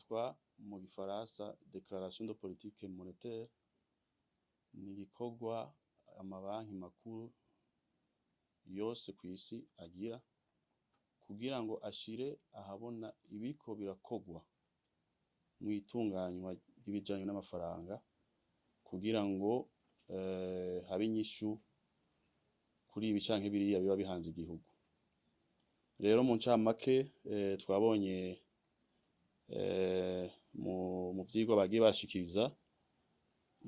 citwa mu gifaransa Declaration de politique monétaire, ni igikorwa amabanki makuru yose kw'isi agira kugira ngo ashire ahabona ibiriko birakogwa mw'itunganywa ry'ibijanye n'amafaranga kugira ngo habe inyishu kuri ibi canke biriya biba bihanze igihugu. Rero mu ncamake twabonye mu vyigwa bagiye bashikiriza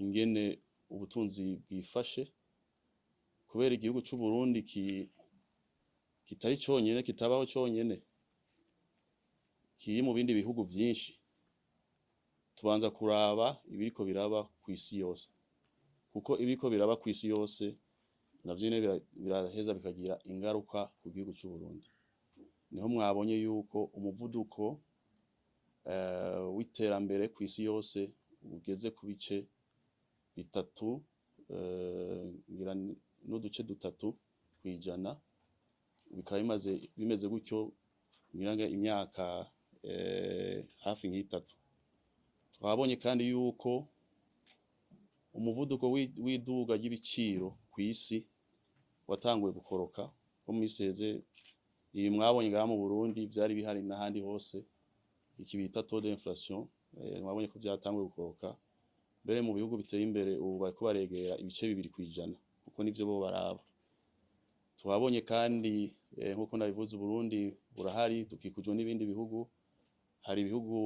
ingene ubutunzi bwifashe kubera igihugu c'u Burundi kitari conyene, kitabaho conyene, kiri mu bindi bihugu vyinshi. Tubanza kuraba ibiriko biraba kw'isi yose, kuko ibiriko biraba kw'isi yose navyo nyene biraheza bikagira ingaruka ku gihugu c'u Burundi. Niho mwabonye yuko umuvuduko w'iterambere kw'isi yose ugeze ku bice bitatu ngira n'uduce dutatu kw'ijana, bikaba bimeze gutyo ngira imyaka hafi nk'itatu. Twabonye kandi yuko umuvuduko w'iduga ry'ibiciro kw'isi watanguye gukoroka ko mu misi iheze. Ibi mwabonye ngaha mu Burundi vyari bihari n'ahandi hose, iki bita taux d'inflation, mwabonye ko vyatanguye gukoroka. Mbere mu bihugu biteye imbere ubu bariko baregera ibice 2% kuko nivyo bo baraba. Twabonye kandi nkuko nabivuze Burundi burahari, dukikujwe n'ibindi bihugu, hari ibihugu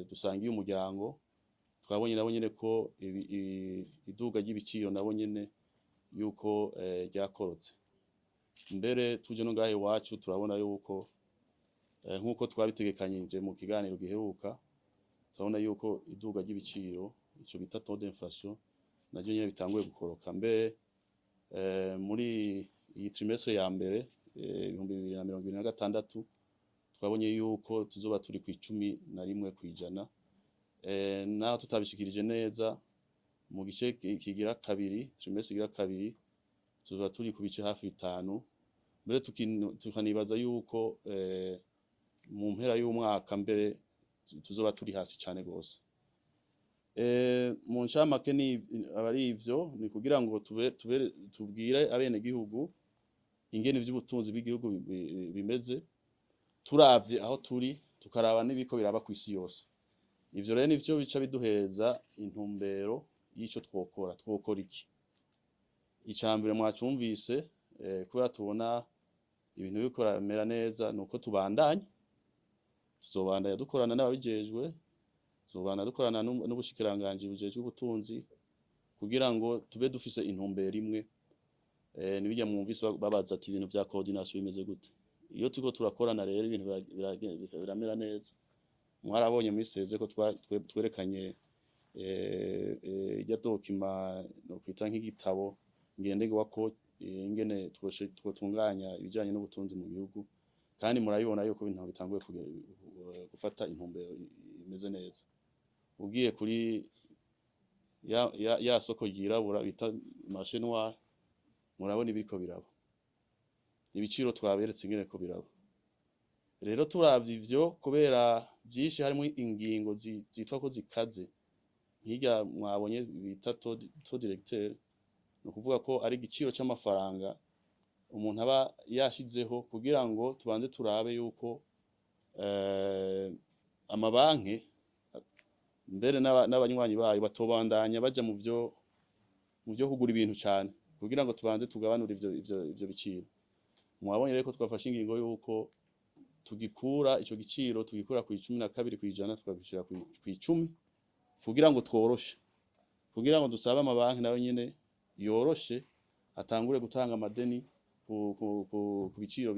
dusangiye umuryango. Twabonye nabo nyene ko iduga ry'ibiciro nabo nyene yuko ryakorotse. Mbere tuje no ngahe iwacu turabona yuko nkuko twabitegekanyije mu kiganiro giheruka, turabona yuko iduga ry'ibiciro ico bita taux d'inflation naryo nyene bitanguye gukoroka. Mbere muri iyi trimestre ya mbere 2026 twabonye yuko tuzoba turi ku 11%, naho tutabishikirije neza mu gice kigira kabiri, trimestre igira kabiri tuzoba turi ku bice hafi 5. Mbere tukanibaza yuko mu mpera y'umwaka mbere tuzoba turi hasi cane gose. Mu ncamake ni abari ivyo ni kugira ngo tubwire abene gihugu ingene ivy'ubutunzi bw'igihugu bimeze, turavye aho turi tukaraba n'ibiko biraba kw'isi yose. Ivyo rero nivyo bica biduheza intumbero y'ico twokora iki. Icambere mwacumvise kubera tubona ibintu biriko biramera neza nuko tubandanya, tuzobandanya dukorana n'ababijejwe, tuzobandanya dukorana n'ubushikiranganji bujejwe ubutunzi kugira ngo tube dufise intumbero imwe. Nibijya mwumvise babaza ati ibintu vya coordination bimeze gute. Iyo turiko turakorana rero ibintu biramera neza. Mwarabonye muri seze ko twerekanye irya document no kwita nk'igitabo ngenderwako ingene twotunganya ibijanye n'ubutunzi mu gihugu, kandi murabibona yuko ibintu bitanguye gufata intumbero imeze neza. Ugiye kuri ya soko ryirabura bita marché noir, murabona ibiriko biraba, ibiciro twaberetse ingene ko biraba. Rero turavye ivyo kubera vyinshi harimo ingingo zitwa ko zikaze, nk'irya mwabonye bita taux directeur, no kuvuga ko ari igiciro c'amafaranga umuntu aba yashizeho kugira ngo tubanze turabe yuko amabanki mbere n'abanywanyi bayo batobandanya baja mu vyo kugura ibintu cane kugira ngo tubanze tugabanure ivyo biciro. Mwabonye rero ko twafashe ingingo yuko tugikura ico giciro tugikura ku 12% tukabishira ku 10 kugira ngo tworoshe, kugira ngo dusabe amabanki nayo nyene yoroshe atangure gutanga amadeni ku biciro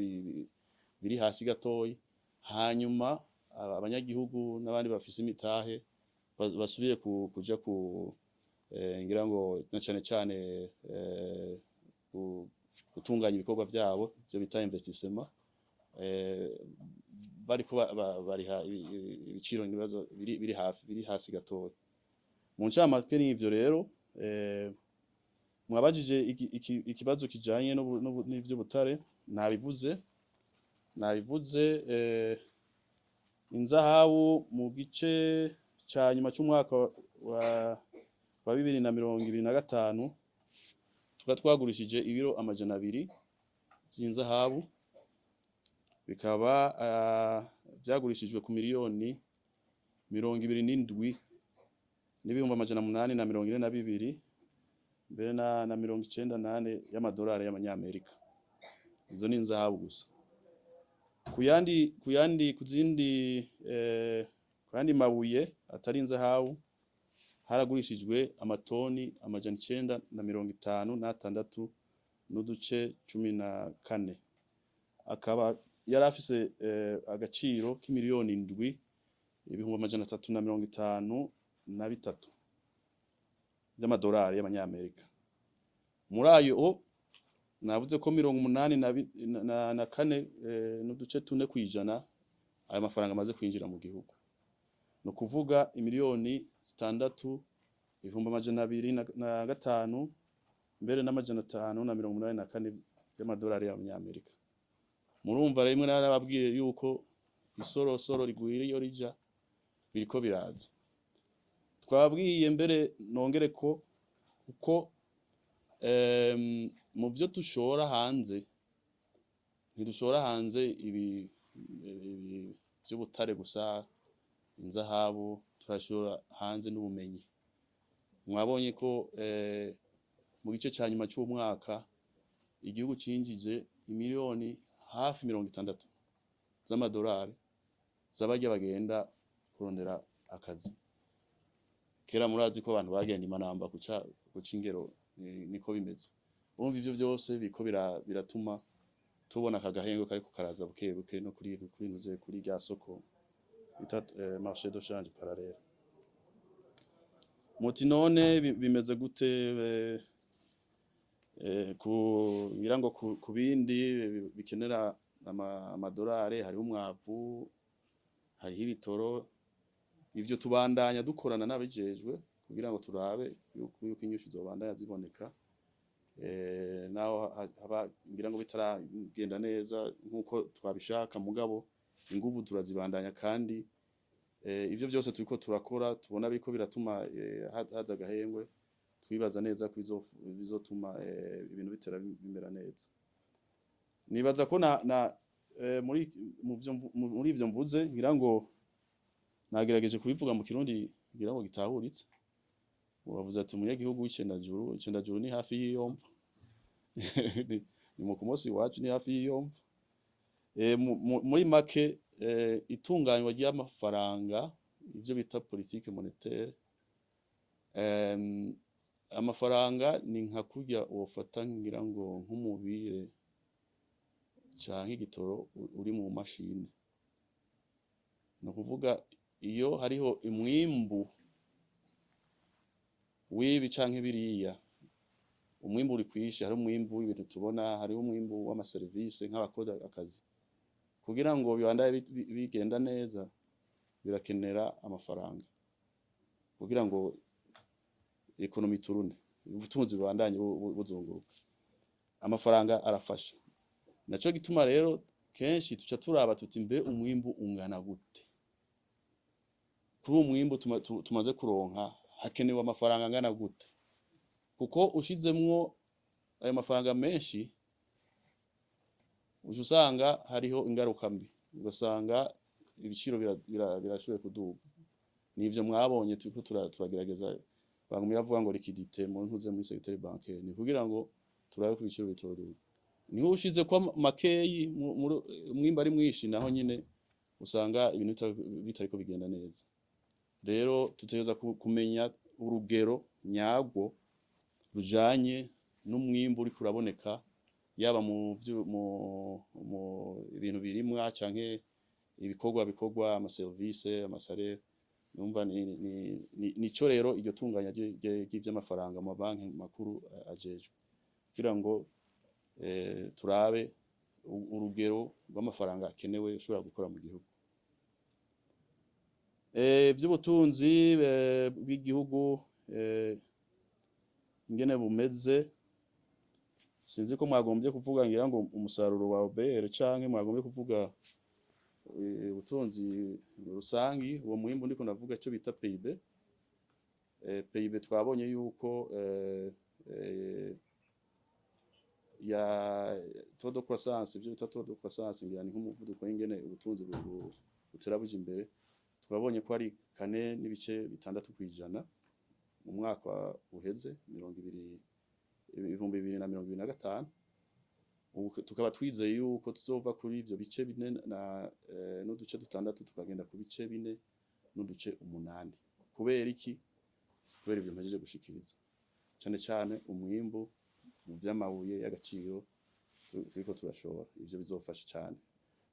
biri hasi gatoyi, hanyuma abanyagihugu n'abandi bafise imitahe basubire kuja ngira ngo na cane gutunganya ibikorwa vyabo byo bita investissement, bariko bariha ibiciro n'ibibazo biri hasi gatoya. Mu ncamake n'ivyo rero mwabajije ikibazo kijanye n'ivyo butare, nabivuze inzahabu mu gice ca nyuma c'umwaka wa 2025 tukaba twagurishije ibiro 200 vy'inzahabu, bikaba vyagurishijwe ku miliyoni 27 n'ibihumbi 842 mbere na 98 y'amadolari y'amanyamerika. Izo ni inzahabu gusa. Kuzindi mabuye atari inzahabu haragurishijwe amatoni 956 n'uduce 14, akaba yari afise agaciro k'imiliyoni 7 ibihumbi 353 y'amadolari y'amanyamerika. Muri ayo navuze ko 84 n'uduce 4 kwijana ayo mafaranga amaze kwinjira mu gihugu, no kuvuga imiliyoni 6 ibihumbi 205 mbere n'584 y'amadolari y'amanyamerika. Murumva rimwe narababwiye yuko isorosoro rigwira iyo rija biriko biraza. Twabwiye mbere nongere ko uko mu byo dushora hanze ntidushora hanze ibi by'ubutare gusa, inzahabu, turashora hanze n'ubumenyi. Mwabonye ko mu gice cya nyuma cy'umwaka igihugu cinjije imiliyoni hafi 60 z'amadolari z'abajya bagenda kurondera akazi. Kera murazi ko abantu bagenda imanamba kuca ingero, niko bimeze. Urumva ivyo byose biko biratuma tubona akagahengo kariko karaza buke buke no kuri rya soko bita marché de change parallèle. Muti none bimeze gute ngira ngo ku bindi bikenera amadolari, hariho umwavu, hariho ibitoro. Ivyo tubandanya dukorana n'abijejwe kugira ngo turabe yuko inyishu zobandanya ziboneka, naho haba ngira ngo bitaragenda neza nkuko twabishaka, mugabo inguvu turazibandanya, kandi ivyo byose turiko turakora tubona biko biratuma haza agahengwe. Twibaza neza ko bizotuma ibintu bitera bimera neza. Nibaza ko muri ivyo mvuze ngira ngo nagerageje kubivuga mu Kirundi ngira ngo gitahuritse. Wavuze ati umunyagihugu w'icendajuru ni hafi y'iyomva. Ni mu kumosi wacu ni hafi y'iyomva. Muri make itunganywa ry'amafaranga, ivyo bita politique monétaire, amafaranga ni nka kurya wofata ngira ngo nk'umubire canke igitoro uri mu mashini. No kuvuga iyo hariho umwimbu w'ibi canke biriya, umwimbu uri kwisha, hari umwimbu w'ibintu tubona, hariho umwimbu w'amaserivisi nk'abakora akazi. Kugira ngo bibandaye bigenda neza birakenera amafaranga, kugira ngo ekonomi turune, ubutunzi bubandanye buzunguruka. Amafaranga arafasha. Naco gituma rero kenshi tuca turaba tuti mbe umwimbu ungana gute. Kuri umwimbu tumaze kuronka hakenewe amafaranga angana gute, kuko ushizemwo ayo mafaranga menshi usanga hariho ingaruka mbi, ugasanga ibiciro birashoboye kuduga. Nivyo mwabonye turiko turagerageza, bamwe bavuga ngo liquidité mu ntuze muri secteur bancaire, ni kugira ngo turabe ku biciro bitoduga. Niho ushize ko makeyi umwimba ari mwishi, naho nyine usanga ibintu bitariko bigenda neza. Rero tutegeza kumenya urugero nyagwo rujanye n'umwimbu uri kuraboneka, yaba mu ibintu birimwa canke ibikorwa, amaservice, amasare. Numva nico rero iryo tunganya ry'ivy'amafaranga mu banki makuru ajejwe, kugira ngo turabe urugero rw'amafaranga akenewe ushobora gukora mu gihugu. Vy'ubutunzi bw'igihugu ingene bumeze, sinzi ko mwagombye kuvuga ngira ngo umusaruro wa OBR canke mwagombye kuvuga ubutunzi rusangi, uwo mwimbu ndiko ndavuga ico bita PIB. PIB twabonye yuko ya taux de croissance, ivyo bita taux de croissance ngira ni nk'umuvuduko w'ingene ubutunzi butera buja imbere, twabonye ko ari 4.6% mu mwaka uheze 2025. Ubu tukaba twizeye yuko tuzova kuri ivyo bice 4 n'uduce 6 tukagenda ku bice 4 n'uduce 8. Kubera iki? Kubera ivyo mpejeje gushikiriza, cane cane umwimbu mu vy'amabuye y'agaciro turiko turashora, ivyo bizofasha cane.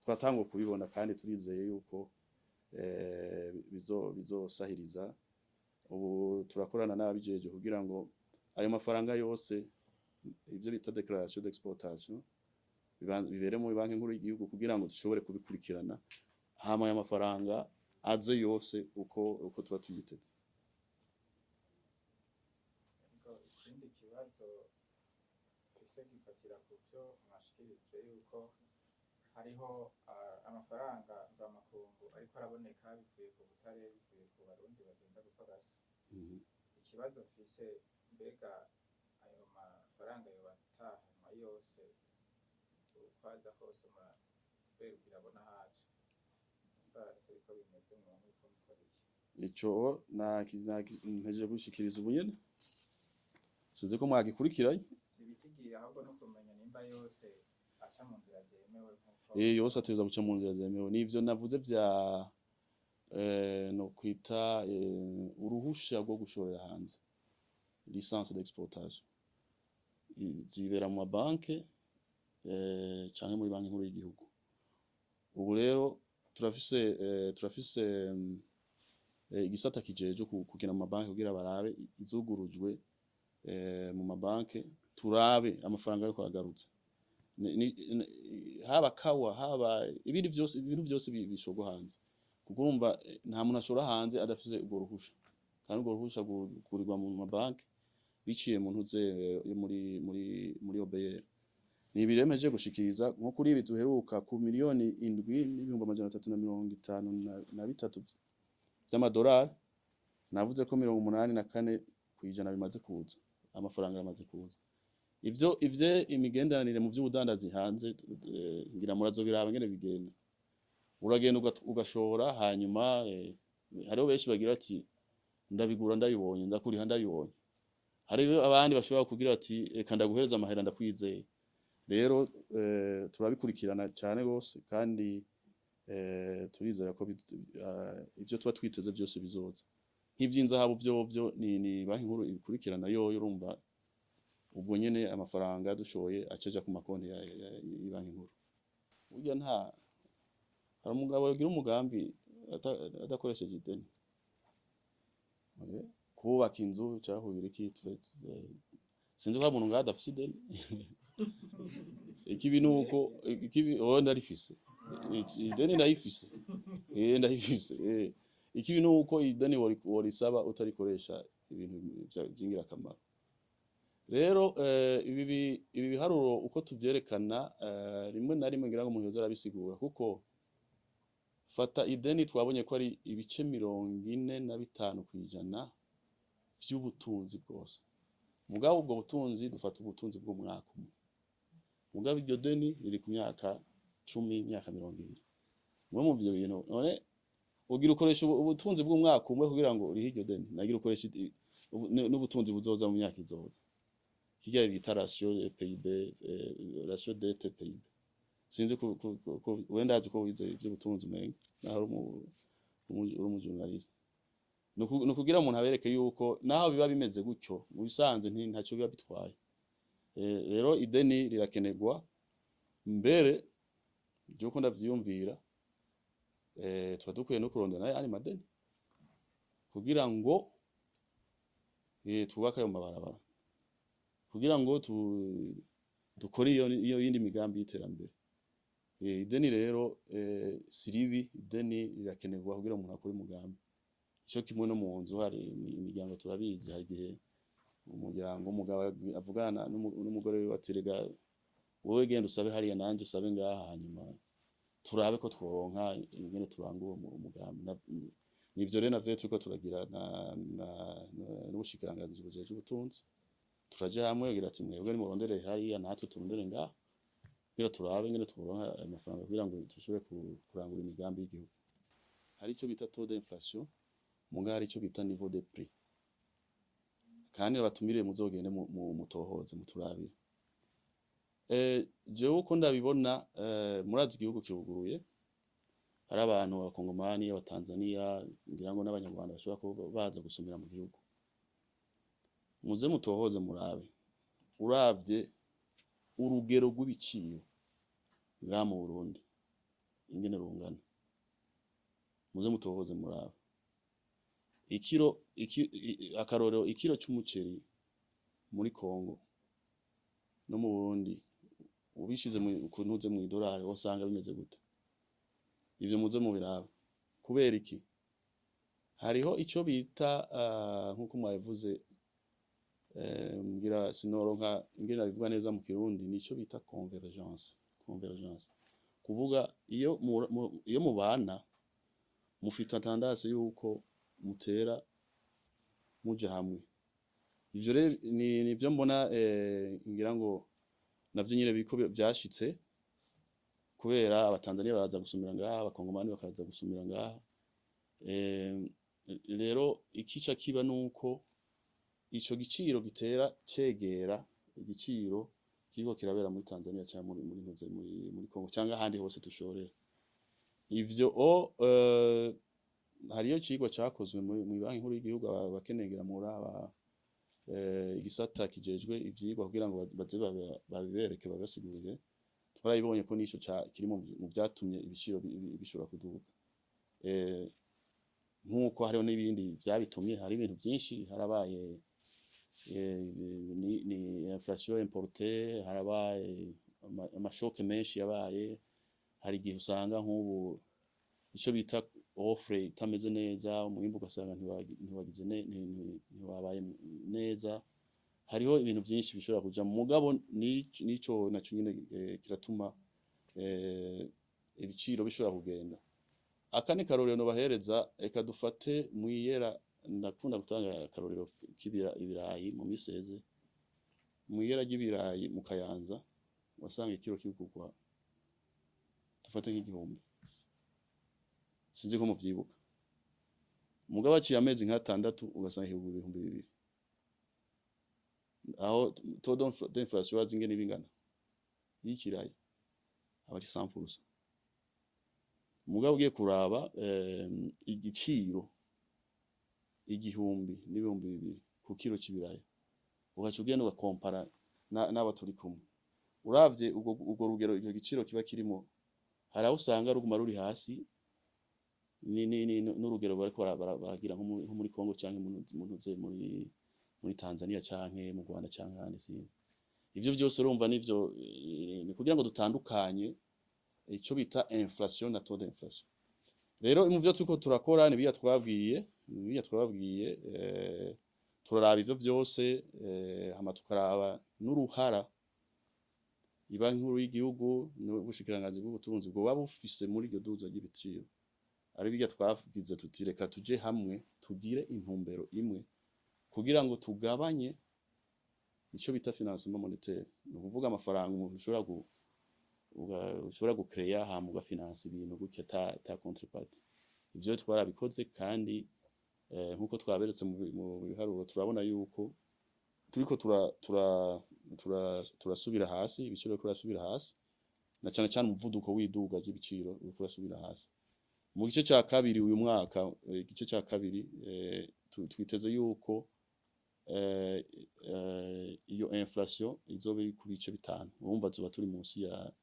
Twatangwa kubibona kandi turizeye yuko bizosahiriza. Ubu turakorana n'ababijeje kugira ngo ayo mafaranga yose, ivyo bita declaration d'exportation, bibere mu banki nkuru y'igihugu kugira ngo dushobore kubikurikirana, hama ayo mafaranga aze yose uko tuba tuyiteze. Ikindi kibazo twese gifatira ku byo mwashikirije yuko hariho amafaranga mvamakungu ariko araboneka bivuye ku butare, bivuye ku barundi bagenda gukorasa. Ikibazo mfise, mbega ayo mafaranga yobatahanwa yose ukwaza hose kubera birabona haje turiko bimeze mu nk'uko mukora iki? Ico mpejeje gushikiriza ubu nyene, sinzi ko mwagikurikiranye. Sibitigiye ahubwo no kumenya nimba yose aca mu nzira zemewe nk'uko Yose ateza guca mu nzira zemewe. Nivyo navuze vya no kwita uruhusha rwo gushorera hanze, licence d'exportation, zibera mu mabanke canke muri banki nkuru y'igihugu. Ubu rero turafise igisata kijeje kugira mu mabanki kugira barabe izugurujwe mu mabanke, turabe amafaranga yo kwagarutse, haba kawa, haba ibintu byose bishogwa hanze, kuko urumva nta muntu ashora hanze adafise urwo ruhusha, kandi urwo ruhusha gukurirwa mu mabanki biciye mu ntuze muri OBR. Ni ibiremeje gushikiriza nko kuri ibi duheruka ku miliyoni 7,353 vy'amadolari, navuze ko 84% bimaze kuza, amafaranga yamaze kuza. Ivyo imigenderanire mu vy'ubudandazi hanze, ngira murazobiraba ngene bigenda. Uragenda ugashora, hanyuma hariho benshi bagira ati ndabigura ndabibonye, ndakuriha ndabibonye. Hariho abandi bashobora kugira ati eka ndaguhereza amahera ndakwizeye. Rero turabikurikirana cyane gose, kandi turizera ko ivyo tuba twiteze byose bizoza. Nk'ivy'inzahabu vyo ni banki nkuru ibikurikirana, yo urumva ubwo nyene amafaranga dushoye acaja ku makonti ya banki nkuru. Burya hari umugabo yogira umugambi adakoresheje ideni, kubaka inzu cyahuye iki, sinzi ko umuntu ngada afise ideni. Ikibi nuko ndarifise ideni, ndayifise ikibi nuko ideni worisaba utarikoresha ibintu byingira akamaro. Rero ibi biharuro uko tuvyerekana, rimwe na rimwe ngira ngo umuntu yoza arabisigura, kuko fata ideni twabonye ko ari ibice 45% vy'ubutunzi bwose. Mugabo ubwo butunzi dufata ubutunzi bw'umwaka umwe, mugabo iryo deni riri ku myaka 10, imyaka 20. Mwe mu byo bintu none ugira ukoresha ubutunzi bw'umwaka umwe kugira ngo urihe iryo deni, nagira ukoresha n'ubutunzi buzoza mu myaka izoza. Kijya bita ratio PIB, ratio dette PIB. Sinzi ko wenda azi ko wize ivy'ubutunzi umenga naho uri umujournaliste. Nukugira umuntu abereke yuko naho biba bimeze gutyo mu bisanzwe ntaco biba bitwaye. Rero ideni rirakenegwa, mbere byuko ndavyiyumvira twa dukwiye no kurondana ari madeni kugira ngo twubaka ayo mabarabara, kugira ngo dukore iyo yindi migambi y'iterambere. Ideni rero siribi, ideni rirakenegwa kugira umuntu akore umugambi. Ico kimwe no mu nzu, hari imiryango turabizi, hari gihe umugabo avugana n'umugore we batirega, wowe genda usabe hariya nanje usabe ngaha, hanyuma turabe ko tworonka ingene turanga uwo mugambi. Nivyo rero navyo turiko turagira n'ubushikiranganji bujejwe ubutunzi, turaja hamwe kugira ati mwebwe nimurondere hariya natwe turondere ngaha kugira turabe ingene tworonka ayo mafaranga kugira ngo dushobore kurangura imigambi y'igihugu. Hari ico bita taux d'inflation, muga hari ico bita niveau de prix, kandi babatumiriye muzogende mutohoze muturabire. Jewe uko ndabibona, murazi igihugu kiruguruye, hari abantu b'abakongomani, abatanzania, ngira ngo n'abanyarwanda bashobora kuba baza gusumira mu gihugu. Muze mutohoze murabe, uravye urugero rw'ibiciro ngaha mu Burundi ingene rungana, muze mutohoze murabe. Akarorero ikiro c'umuceri muri Kongo no mu Burundi ubishize kuntuze mu idolari usanga bimeze gute? Ivyo muze mubirabe. Kubera iki? Hariho ico bita nkuko mwabivuze, ngira sinoronka ingene nabivuga neza mu Kirundi, nico bita convergence. Kuvuga iyo mubana mufite tendance yuko mutera muje hamwe. Ivyo rero nivyo mbona, ngira ngo navyo nyine biko byashitse, kubera abatanzania baraza gusumira ngaha, abakongomani bakaza gusumira ngaha. Rero ikica kiba nuko ico giciro gitera cegera igiciro kiriko kirabera muri Tanzania cyangwa muri Kongo cyangwa ahandi hose dushorera. Ivyo hariyo cigwa cakozwe mu banki nkuru y'igihugu, abakenegera muri igisata kijejwe ivyigwa kugira ngo baze babibereke babasigurire. Twarayibonye ko nico kiri mu vyatumye ibiciro bishobora kuduga. Nkuko hariho n'ibindi vyabitumye, hari ibintu vyinshi harabaye, ni inflation importée, harabaye amashoke menshi yabaye. Hari igihe usanga nk'ubu ico bita offre itameze neza, umwimbu ugasanga ntiwabaye neza. Hariho ibintu vyinshi bishobora kuja mu mugabo, nico naco nyine kiratuma ibiciro bishobora kugenda. Aka ni karorero no bahereza, eka dufate mwiyera, ndakunda gutanga akarorero k'ibirayi mu miseze. Mwiyera ry'ibirayi mu Kayanza wasanga ikiro kigurwa dufate nk'igihumbi, sinzi ko muvyibuka. Mugabo aciye amezi nk'atandatu ugasanga kigurwa ibihumbi 2000. Aho taux d'inflation wazi ingene bingana y'ikirayi aba ari 100%. Mugabo ugiye kuraba igiciro igihumbi n'ibihumbi 2000 ku kiro c'ibirayi, ugaca ugenda ugakompara n'aba turi kumwe. Uravye ubwo rugero icyo giciro kiba kirimo, hari aho usanga ruguma ruri hasi n'urugero bariko baragira nko muri Kongo canke muri Tanzania canke mu Rwanda canke ahandi sinzi. Ivyo vyose urumva nivyo ni kugira ngo dutandukanye ico bita inflation na taux d'inflation. Rero mu vyo turiko turakora ni biya twababwiye, turaraba ivyo vyose, hama tukaraba n'uruhara ibanki nkuru y'igihugu n'ubushikiranganji bw'ubutunzi bwo babufise muri iryo duza ry'ibiciro. Ari biya twavugize tuti reka tuje hamwe tugire intumbero imwe kugira ngo tugabanye ico bita financement monétaire. Ni ukuvuga amafaranga umuntu ushobora gucreya hama ugafinansa ibintu gutya ta contrepartie. Ivyo twarabikoze kandi nkuko twaberetse mu biharuro turabona yuko turiko turasubira hasi, ibiciro kurasubira hasi, na cyane umuvuduko w'iduga ry'ibiciro kurasubira hasi. Mu gice ca kabiri uyu mwaka, igice ca kabiri twiteze yuko iyo inflation izobe ku bice 5. Urumva tuba turi munsi ya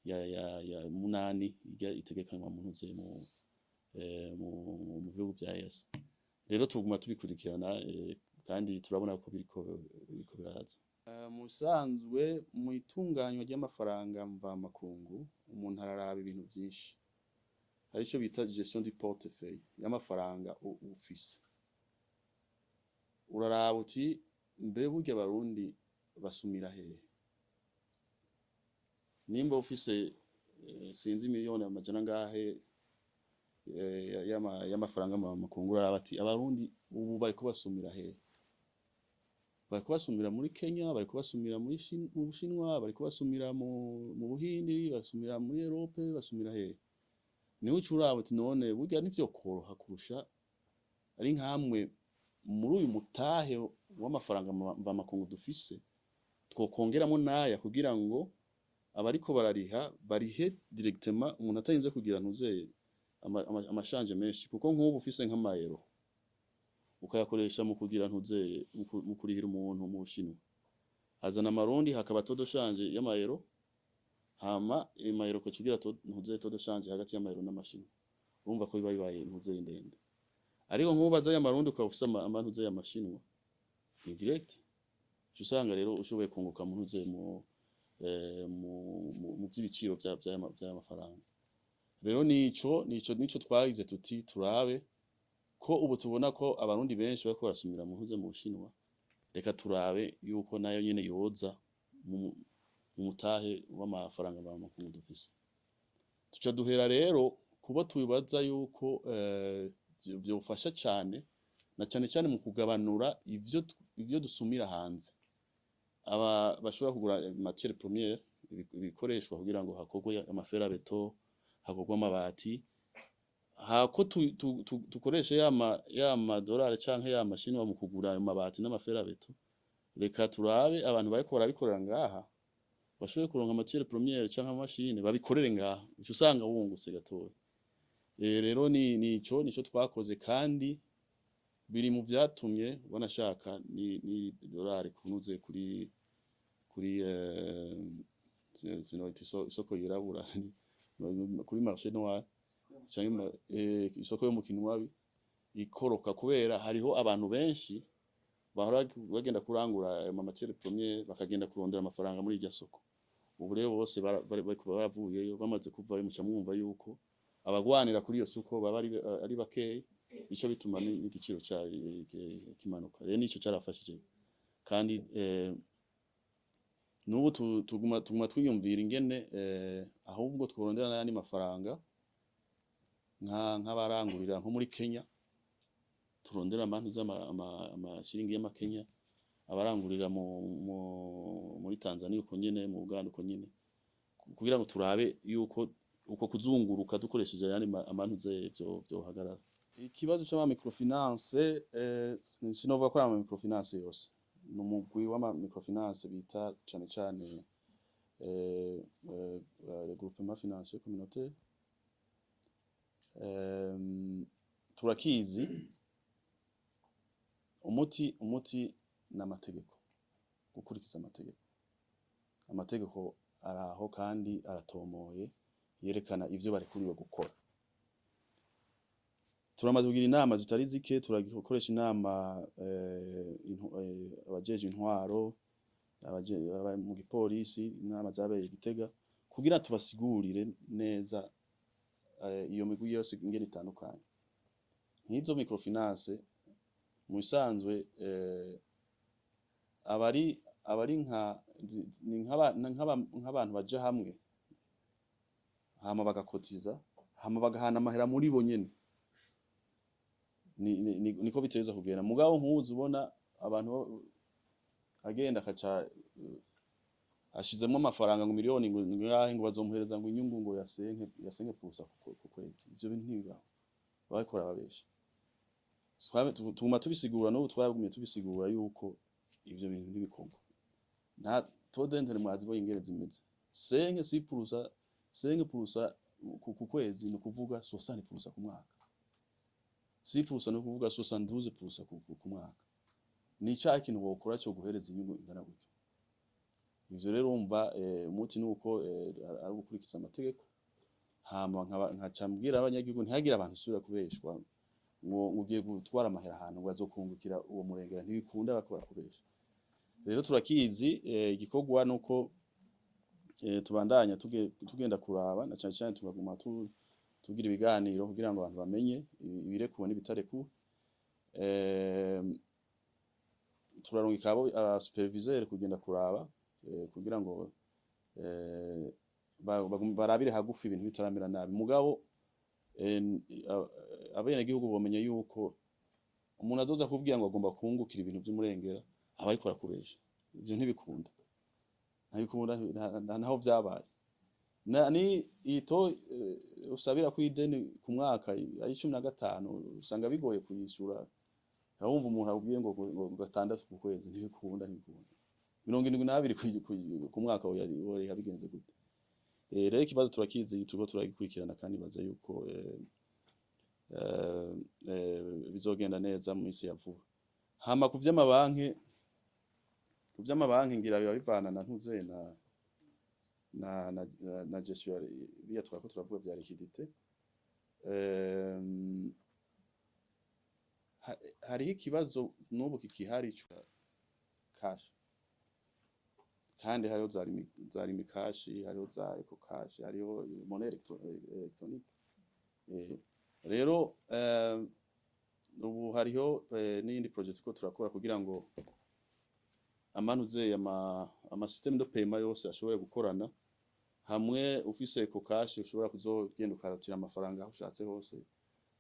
8 itegekanywa mu bihugu vya EAC. Rero tuguma tubikurikirana kandi turabona ko biriko biraza. Musanzwe mu itunganywa ry'amafaranga mva makungu, umuntu araraba ibintu vyinshi. Hari ico bita gestion du portefeuille y'amafaranga ufise. Uraraba uti mbe burya Barundi basumira hehe? Nimba ufise sinzi miliyoni amajana ngahe y'amafaranga makungura bati abarundi ubu bari kubasumira hehe, bari kubasumira muri Kenya, bari kubasumira mu Bushinwa, bari kubasumira mu Buhindi, basumira muri Europe, basumira hehe. Niho ucuraba uti none burya nivyo koroha kurusha ari nkamwe muri uyu mutahe w'amafaranga mva makungu dufise twokongeramo naya kugira ngo abariko barariha barihe directement umuntu atarinze kugira ntuzeye amashanje menshi, kuko nk'ubu ufise nk'amayero ukayakoresha mu kugira ntuzeye mu kurihira umuntu mu Bushinwa, hazana amarundi hakaba todo shanje y'amayero, hama amayero ko cugira ntuzeye todo shanje hagati y'amayero n'amashinwa, urumva ko biba bibaye ntuzeye ndende. Ariko nk'ubaza y'amarundi ukaba ufise ntuzeye amashinwa ni direct, usanga rero ushoboye kunguka mu ntuzeye mu vy'ibiciro vy'amafaranga. Rero nico twagize tuti turabe ko ubu tubona ko abarundi benshi bariko barasumira mu ntuze mu Bushinwa, reka turabe yuko nayo nyene yoza mu mutahe w'amafaranga makungu dufise. Tuca duhera rero kubo tubibaza yuko vyofasha cane na cane mu kugabanura ivyo dusumira hanze. Aba bashobora kugura matière première ibikoreshwa kugira ngo hakorwe amaferabeto, hakorwa amabati, hako tukoresha ya dolari canke ya mashinwa mu kugura amabati n'amaferabeto, reka turabe abantu bariko barabikorera ngaha bashoboye kuronka matière première canke amashine babikorere ngaha, uco usanga wungutse gatoya. Rero nico twakoze kandi biri mu vyatumye banashaka ni dolari kunuze kuri isoko yirabura kuri marché noir cyangwa isoko yo mu Kinwabi ikoroka, kubera hariho abantu benshi bahora bagenda kurangura ama matière première bakagenda kurondera amafaranga muri iryo soko. Ubu rero bose bavuyeyo bamaze kuvayo, muca mwumva yuko abagwanira kuri iyo soko baba ari bakeyi, ico bituma n'igiciro kimanuka. Rero nico carafashije kandi nubu tuguma twiyumvira ingene ahubwo tworondera n'ayandi mafaranga nk'abarangurira nko muri Kenya, turondera amashiringi y'amakenya, abarangurira muri Tanzania uko nyene, mu Uganda uko nyene, kugira ngo turabe yuko uko kuzunguruka dukoresheje yani amantuze vyohagarara. Ikibazo c'ama microfinance sinovuga ko ama microfinance yose, numugwi w'ama microfinance bita cane regroupement financier communautaire. Turakizi umuti n'amategeko, gukurikiza amategeko araho kandi aratomoye, yerekana ivyo barekuriwe gukora. Turamaze kugira inama zitari zike, turakoresha inama abajeje intwaro, mu gipolisi, inama zabaye Gitega, kugira tubasigurire neza iyo migwi yose ingene itandukanye. Nk'izo microfinance mu bisanzwe abari nk'abantu baje hamwe hama bagakotiza, hama bagahana amahera muri bo nyene, niko biteza kugenda. Mugabo nkuzi ubona abantu agenda akaca ashizemo amafaranga ngo miliyoni ngahe ngo bazomuhereza ngo inyungu ngo yasenke pusa ku kwezi, ivyo bintu ntibibaho, babikora babesha. Tuguma tubisigura n'ubu twagumye tubisigura yuko ivyo bintu ntibikorwa. Nta todentene mwazi bo ingere zimeze 5 pusa ku kwezi, no kuvuga 60 pusa ku mwaka, 6 pusa no kuvuga 72 pusa ku mwaka. Ni cya kintu wokora cyo guhereza inyungu ingana gutyo. Ivyo rero umva umuti nuko ari gukurikiza amategeko, hama nkacambwira abanyagihugu ntihagira abantu usubira kubeshwa ngo ugiye gutwara amahera ahantu ngo azokungukira uwo murengera, ntibikunda bakora kubesha. Rero turakizi igikorwa nuko tubandanya tugenda kuraba na cyane tugaguma tugira ibiganiro kugira ngo abantu bamenye ibirekuwe n'ibitarekuwe. Turarungika abo superviseur kugenda kuraba kugira ngo barabire hagufi ibintu bitaramera nabi mugabo abene gihugu bomenye yuko umuntu azoza kubwira ngo agomba kungukira ibintu by'umurengera aba ariko arakubesha ibyo ntibikunda naho byabaye ni ito usabira ku ideni ku mwaka ari 15 usanga bigoye kuyishura wumva umuntu akubwiye ngo gatandatu ku kwezi ntibikunda 72 ku mwaka yari yabigenze gute rero ikibazo turakizi turiko turagikurikirana kandi baza yuko bizogenda neza mu isi ya vuba hama ku vy'amabanki ngira biba bivana na ntuze na gestion biya twako turavuga vya liquidité hari ikibazo n'ubu kikihari cash kandi hariho zari mikashi hariho za eco cash hariho monnaie électronique rero ubu hariho n'indi project ko turakora kugira ngo amanuze ama system de paiement yose ashobore gukorana hamwe ufise eco cash ushobora kuzogenda ukaratira amafaranga aho ushatse hose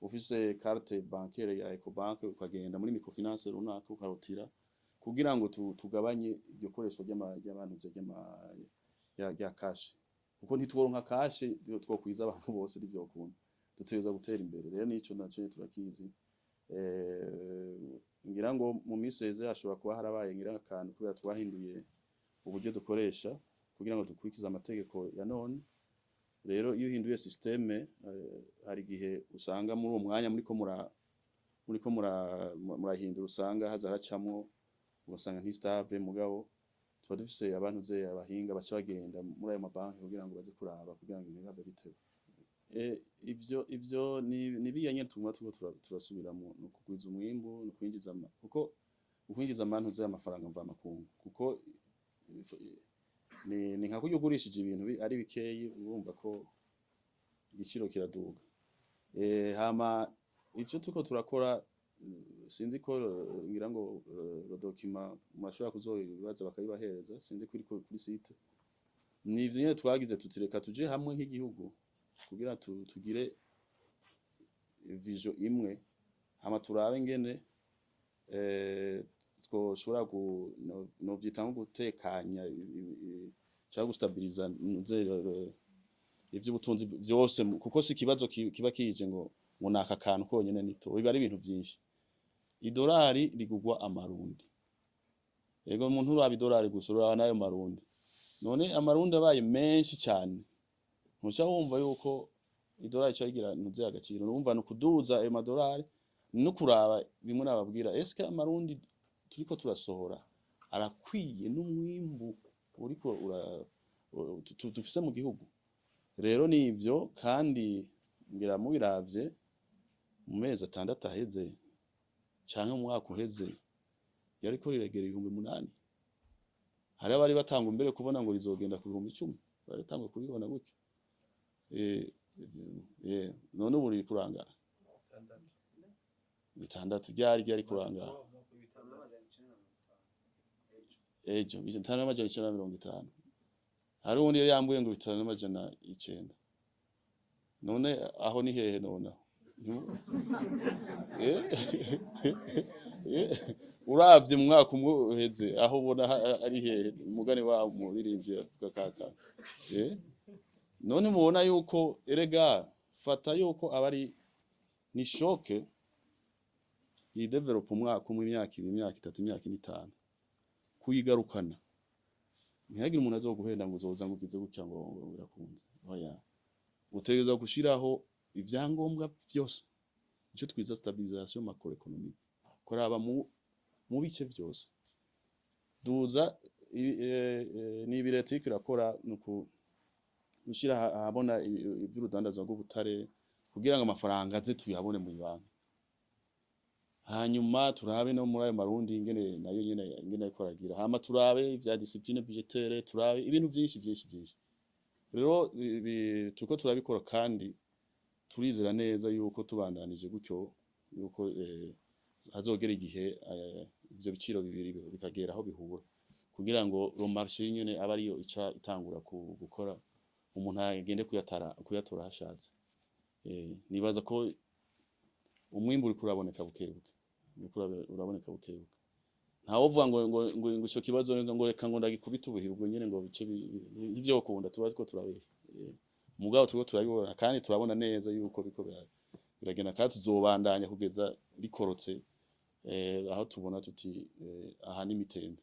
ufise carte bancaire ya Ecobank ukagenda muri microfinance runaka ukarotira kugira ngo tugabanye iryo koresho ry'abantu ya cash kuko ntitworonka cash twokwiza abantu bose n'ivyo bakunda duteza gutera imbere rero nico naco turakizi ngira ngo mu miseze hashobora kuba harabaye ngira akantu kubera twahinduye uburyo dukoresha kugira ngo dukurikize amategeko ya none rero iyo uhinduye systeme hari gihe usanga muri uwo mwanya muriko murahindura usanga hazaracamwo ugasanga ntistable mugabo tuba dufise abantu abahinga baca bagenda muri ayo mabanki kugira ngo baze kuraba kugira ngo ibibazo bitebe ivyo ni biyanye tumwa turasubiramo no kugwiza umwimbo no kwinjiza kuko ukwinjiza amantu amafaranga mva makungu kuko ni nka kuryo ugurishije ibintu ari bikeyi urumva ko igiciro kiraduga hama ivyo tuko turakora sinzi ko ngira ngo document mashobora kuzobibaza bakayibahereza sinzi kuri site nivyo nyene twagize tutireka tuje hamwe nk'igihugu kugira tugire vision imwe hama turabe ngene twoshobora no vyitanga gutekanya cyangwa gustabiliza ivy'ubutunzi byose kuko si kibazo kiba kije ngo naka kantu konyene nito biba ari ibintu byinshi idolari rigugwa amarundi yego umuntu uraba idolari gusura nayo marundi none amarundi abaye menshi cyane ntuca wumva yuko idolari cyagira ntuze agaciro urumva no kuduza ayo madolari no kuraba bimwe nababwira eske amarundi turiko turasohora arakwiye n'umwimbu uriko tufise mu gihugu rero nivyo kandi ngira mubiravye mu mezi 6 aheze canke mu mwaka uheze yariko riregera 8,000 hari abari batanga imbere kubona ngo rizogenda ku 10,000 bari tangwe kubibona gutyo none ubu riri kurangara 6 ryari kurangara ejo 5,950 hari undi yari yambuye ngo 5,900 none aho ni hehe none uravye mu mwaka umwe uheze aho ubona ari hehe umugani wa muririmbye gakaka none mubona yuko erega fata yuko abari ni shoke yi develop umwaka umwe imyaka 3 imyaka 5 kuyigarukana ntihagire umuntu azoguhenda ngo uzoza ngugize gutya ngo birakunze oya utegerezwa gushiraho ivyangombwa byose ico twiza stabilisation macroeconomique koraba mu bice byose duza ni biretike irakora nuko gushira ahabona ivy'urudandazwa rw'ubutare kugira ngo amafaranga aze tuyabone mu banki hanyuma turabe no muri ayo marundi ingene nayo ingene ikoragira hama turabe ivya discipline budgetaire turabe ibintu byinshi rero tuko turabikora kandi turizera neza yuko tubandanije gutyo yuko hazogera igihe ivyo biciro bibiri bikagera aho bihura kugira ngo lo marché nyene aba ariyo ica itangura gukora umuntu agende kuyatora hashatse. Nibaza ko umwimbu uri kuraboneka bukebuke, uraboneka bukebuke. Ntawo vuga ngo ico kibazo ngo reka ngo ndagikubita ubuhiri ubwo nyene ngo bice ivyo ukunda tuba ko turabehe. Mugabo tuko turabibona kandi turabona neza yuko biko biragenda kandi tuzobandanya kugeza rikorotse aho tubona tuti aha ni mitembe.